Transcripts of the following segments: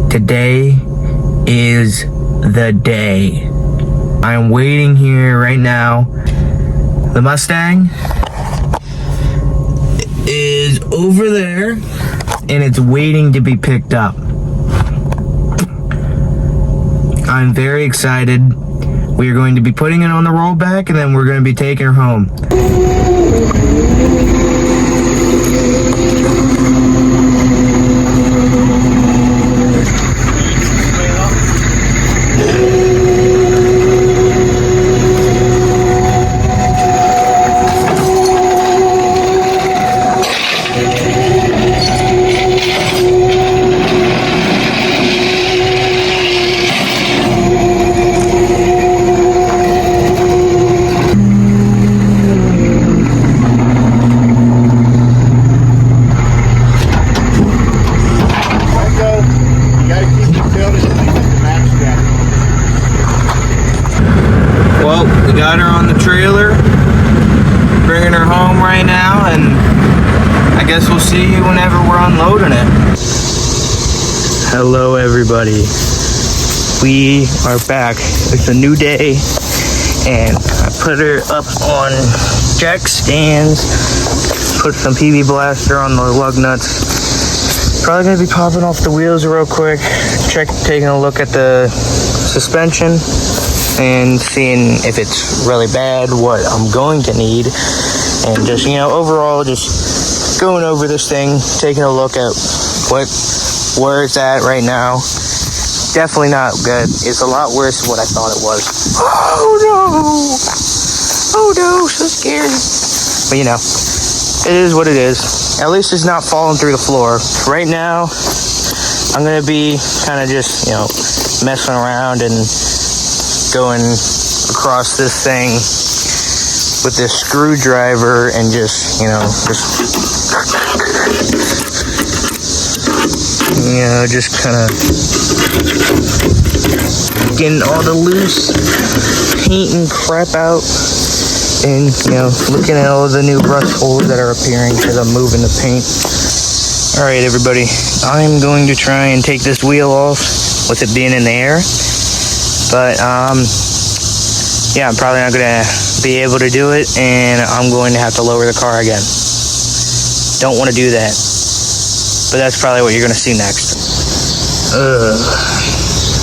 Today is the day. I'm waiting here right now. The Mustang is over there and it's waiting to be picked up. I'm very excited. We are going to be putting it on the rollback and then we're going to be taking her home. Well, we got her on the trailer, bringing her home right now, and I guess we'll see you whenever we're unloading it. Hello everybody, we are back. It's a new day, and I put her up on jack stands, put some PB Blaster on the lug nuts. Probably gonna be popping off the wheels real quick, taking a look at the suspension, and seeing if it's really bad, what I'm going to need, and just, you know, overall just going over this thing, taking a look at where it's at right now. Definitely not good. It's a lot worse than what I thought it was. Oh no, so scary. But you know, it is what it is. At least it's not falling through the floor. Right now, I'm gonna be kind of just, you know, messing around and going across this thing with this screwdriver and just, you know, just kind of getting all the loose paint and crap out, and, you know, looking at all the new rust holes that are appearing because I'm moving the paint. All right, everybody, I'm going to try and take this wheel off with it being in the air. But, yeah, I'm probably not going to be able to do it, and I'm going to have to lower the car again. Don't want to do that. But that's probably what you're going to see next.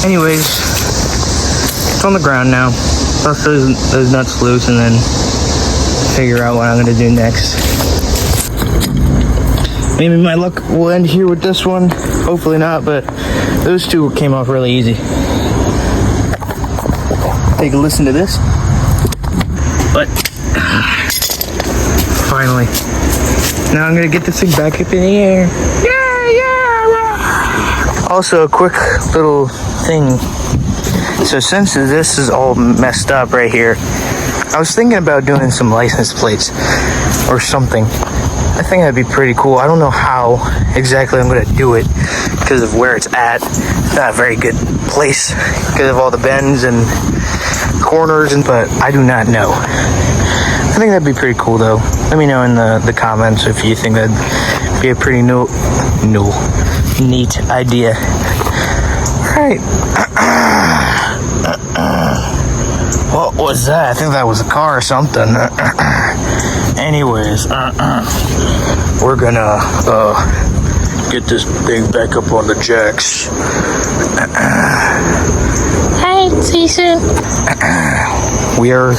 Anyways, it's on the ground now. Bust those nuts loose and then figure out what I'm going to do next. Maybe my luck will end here with this one. Hopefully not, but those two came off really easy. Take a listen to this. But finally, now I'm gonna get this thing back up in the air. Yeah. Also, a quick little thing. So since this is all messed up right here, I was thinking about doing some license plates or something. I think that'd be pretty cool. I don't know how exactly I'm gonna do it because of where it's at. It's not a very good place because of all the bends and corners, but I do not know. I think that'd be pretty cool though. Let me know in the comments if you think that'd be a pretty neat idea. Alright. What was that? I think that was a car or something. Anyways, we're gonna get this thing back up on the jacks. Hi, see you soon. We are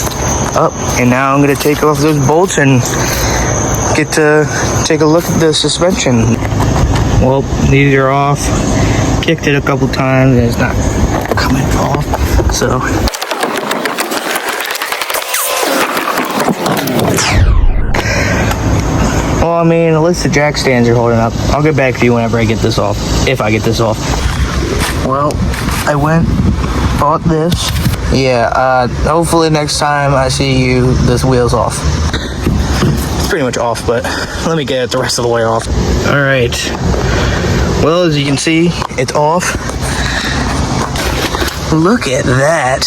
up, and now I'm gonna take off those bolts and get to take a look at the suspension. Well, these are off. Kicked it a couple times and it's not coming off, so. Well, I mean, at least the jack stands are holding up. I'll get back to you whenever I get this off, if I get this off. Well, I bought this. Yeah, hopefully next time I see you, this wheel's off. It's pretty much off, but let me get it the rest of the way off. All right. Well, as you can see, it's off. Look at that.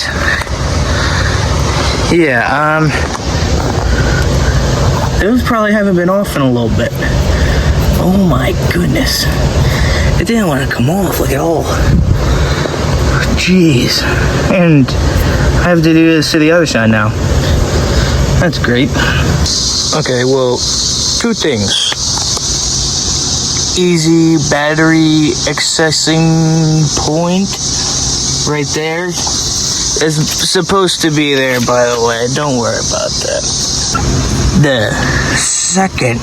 Yeah, those probably haven't been off in a little bit. Oh my goodness. It didn't want to come off like at all. Jeez. And I have to do this to the other side now. That's great. Okay, well, two things. Easy battery accessing point right there is supposed to be there, by the way. Don't worry about that. The second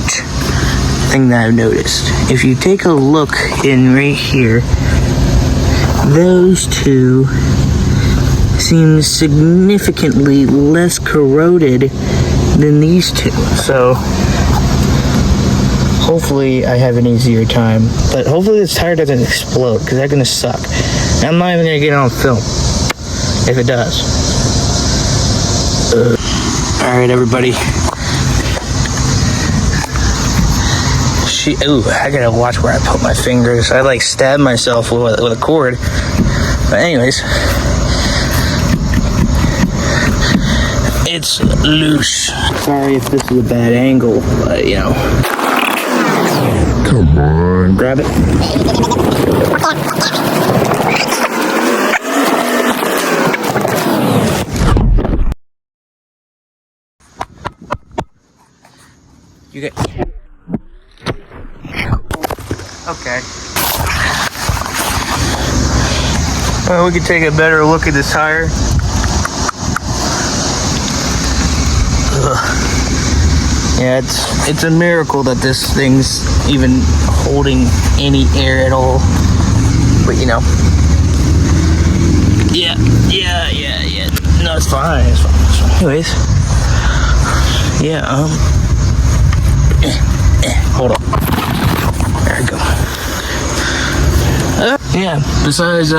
thing that I've noticed, if you take a look in right here, those two seem significantly less corroded than these two. So hopefully I have an easier time, but hopefully this tire doesn't explode, because that's gonna suck. I'm not even gonna get it on film if it does. All right, everybody. Ooh, I gotta watch where I put my fingers. I like stabbed myself with a cord. But anyways, it's loose. Sorry if this is a bad angle, but you know. Come on, grab it. You get. Okay. Well, we can take a better look at this tire. Ugh. Yeah, it's a miracle that this thing's even holding any air at all. But you know. Yeah. No, it's fine. Anyways. Yeah, hold on. There we go. Yeah, besides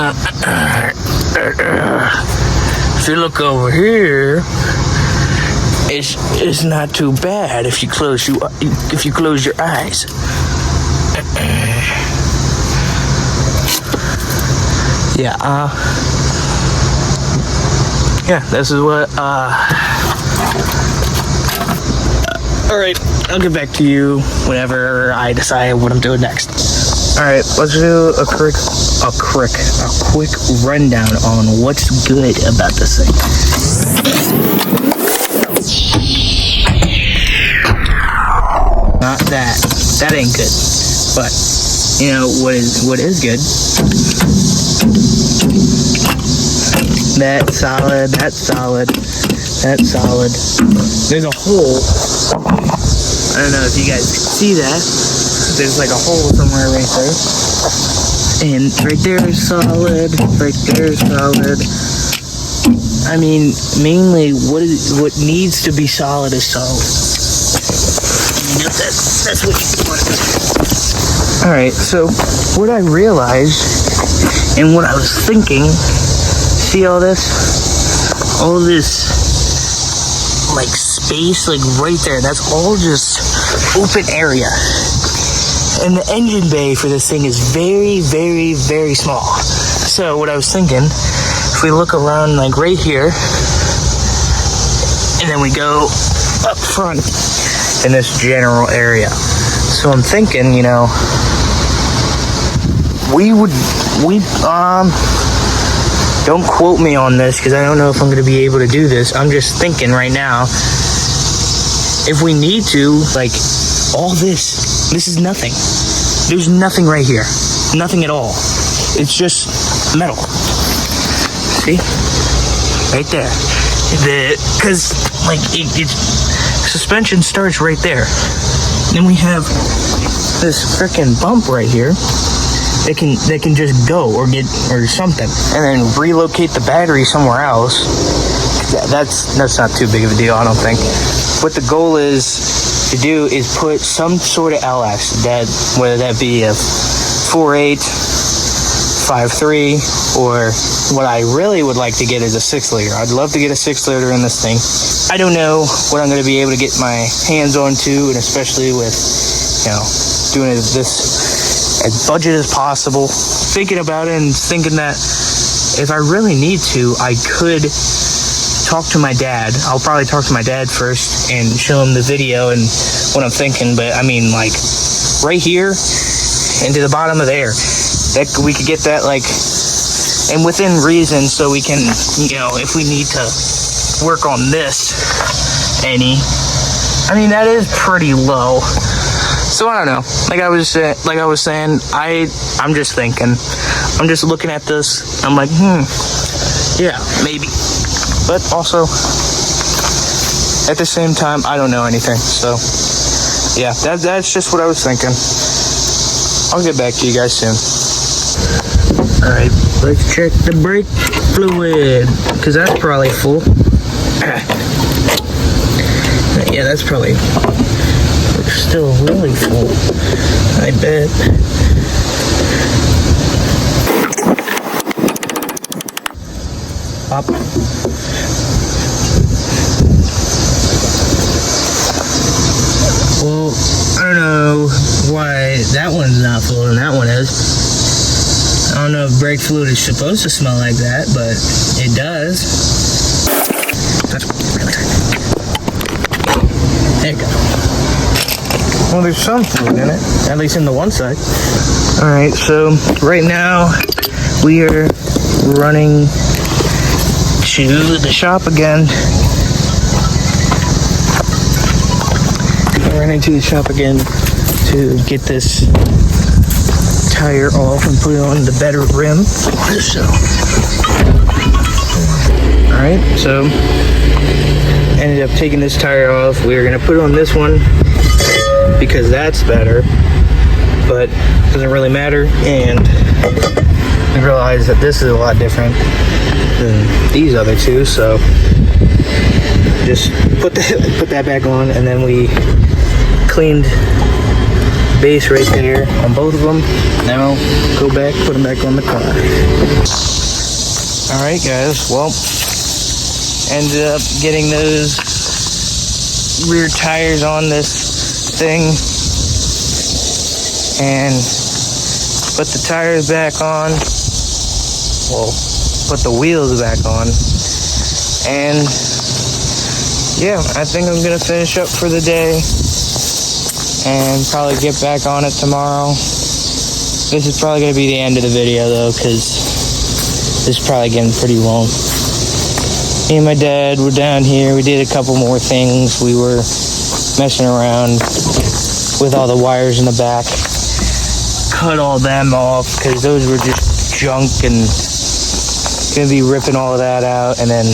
if you look over here, it's not too bad if you close your eyes. Yeah, this is what all right, I'll get back to you whenever I decide what I'm doing next. All right, let's do a quick rundown on what's good about this thing. Not that. That ain't good. But you know what is good? That's solid. There's a hole. I don't know if you guys can see that. There's like a hole somewhere right there. And right there is solid. Right there is solid. I mean, mainly what needs to be solid is solid. That's what you want. Alright, so what I realized and what I was thinking, see all this? All this like space like right there, that's all just open area. And the engine bay for this thing is very, very, very small. So what I was thinking, if we look around like right here, and then we go up front in this general area. So I'm thinking, you know, don't quote me on this because I don't know if I'm going to be able to do this. I'm just thinking right now, if we need to, like, all this is nothing. There's nothing right here. Nothing at all. It's just metal. See? Right there. Because, like, suspension starts right there. Then we have this freaking bump right here. They can just go or something, and then relocate the battery somewhere else. That's not too big of a deal, I don't think. What the goal is to do is put some sort of LS, whether that be a 4.8, 5.3, or what I really would like to get is a 6-liter. I'd love to get a 6-liter in this thing. I don't know what I'm going to be able to get my hands onto, and especially with, you know, doing it this as budget as possible. Thinking about it and thinking that if I really need to, I could talk to my dad. I'll probably talk to my dad first and show him the video and what I'm thinking. But I mean, like, right here and to the bottom of there, that we could get that, like, and within reason, so we can, you know, if we need to work on this any, I mean, that is pretty low. So I don't know. Like I was saying, I'm just thinking. I'm just looking at this. I'm like, yeah, maybe. But also, at the same time, I don't know anything. So yeah, that's just what I was thinking. I'll get back to you guys soon. All right, let's check the brake fluid, because that's probably full. Yeah, that's probably still really full, I bet. Pop. Well, I don't know why that one's not full and that one is. I don't know if brake fluid is supposed to smell like that, but it does. That's really tight. There you go. Well, there's some fluid in it, at least in the one side. All right, so right now we are running to the shop again. We're running to the shop again to get this tire off and put it on the better rim. So, all right, so ended up taking this tire off. We were gonna put it on this one because that's better, but it doesn't really matter. And we realized that this is a lot different than these other two, so just put that back on, and then we cleaned base right there on both of them. Now go back, put them back on the car. All right, guys. Well, ended up getting those rear tires on this thing and put the tires back on. Well, put the wheels back on. And yeah, I think I'm gonna finish up for the day and probably get back on it tomorrow. This is probably gonna be the end of the video though, because this is probably getting pretty long. Me and my dad were down here. We did a couple more things. We were messing around with all the wires in the back. Cut all them off because those were just junk, and gonna be ripping all of that out. And then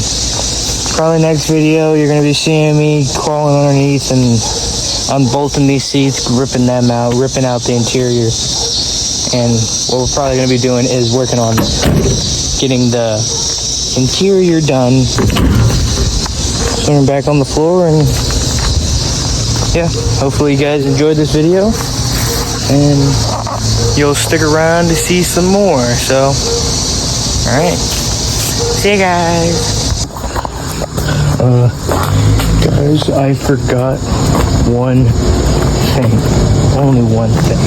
probably next video you're gonna be seeing me crawling underneath and unbolting these seats, ripping them out, ripping out the interior. And what we're probably gonna be doing is working on getting the interior done. So I'm back on the floor, and yeah, hopefully you guys enjoyed this video and you'll stick around to see some more. So alright, see you guys. Guys, I forgot one thing. Only one thing.